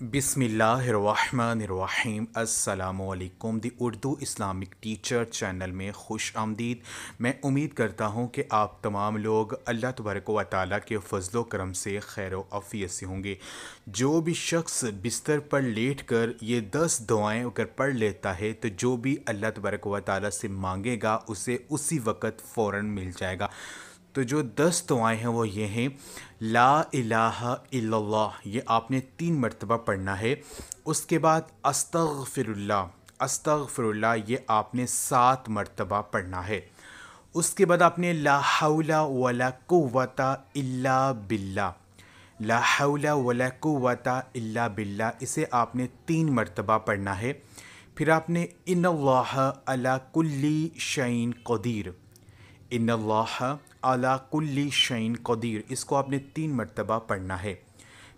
بسم اللہ الرحمن الرحیم۔ السلام علیکم۔ دی اردو اسلامک ٹیچر چینل میں خوش آمدید۔ میں امید کرتا ہوں کہ آپ تمام لوگ اللہ تبارک و تعالیٰ کے فضل و کرم سے خیر و عافیت سے ہوں گے۔ جو بھی شخص بستر پر لیٹ کر یہ 10 دعائیں اگر پڑھ لیتا ہے تو جو بھی اللہ تبارک و تعالیٰ سے مانگے گا اسے اسی وقت فوراً مل جائے گا۔ تو جو 10 دعائیں ہیں وہ یہ ہیں: لا الہ الا اللہ، یہ آپ نے 3 مرتبہ پڑھنا ہے۔ اس کے بعد استغفر اللہ، استغفر اللہ یہ آپ نے 7 مرتبہ پڑھنا ہے۔ اس کے بعد آپ نے لا حول ولا قوت الا باللہ، لا حول ولا قوت الا باللہ اسے آپ نے 3 مرتبہ پڑھنا ہے۔ پھر آپ نے ان اللہ علی کل شیء قدیر، ان اللہ علی کل شیء قدیر اس کو آپ نے 3 مرتبہ پڑھنا ہے۔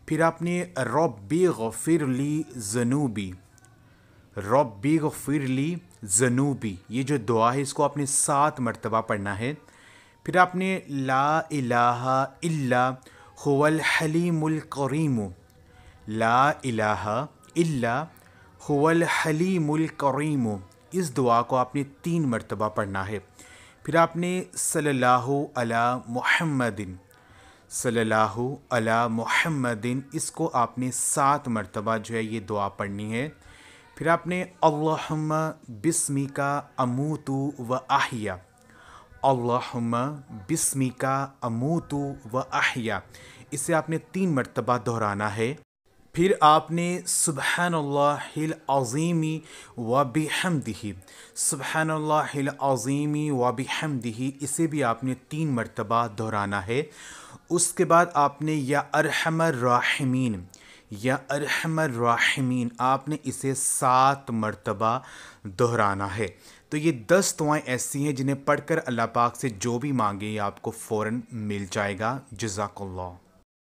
پھر آپ نے ربی اغفر لی ذنوبی، ربی اغفر لی ذنوبی یہ جو دعا ہے اس کو آپ نے 7 مرتبہ پڑھنا ہے۔ پھر آپ نے لا الہ الا هو الحلیم الکریم، لا الہ الا هو الحلیم الکریم اس دعا کو آپ نے 3 مرتبہ پڑھنا ہے۔ پھر آپ نے صلی اللہ علی محمد، صلی اللہ علی محمد اس کو آپ نے 7 مرتبہ جو ہے یہ دعا پڑھنی ہے۔ پھر آپ نے اللہم بسمک اموت و احیا، اللہم بسمک اموت و احیا اسے آپ نے 3 مرتبہ دہرانا ہے۔ پھر آپ نے سبحان اللہ العظیم و بحمدہ، سبحان اللہ العظیم و بحمدہ اسے بھی آپ نے 3 مرتبہ دہرانا ہے۔ اس کے بعد آپ نے یا ارحم الراحمین، یا ارحم الراحمین آپ نے اسے 7 مرتبہ دہرانا ہے۔ تو یہ 10 دعائیں ایسی ہیں جنہیں پڑھ کر اللہ پاک سے جو بھی مانگے آپ کو فوراً مل جائے گا۔ جزاک اللہ۔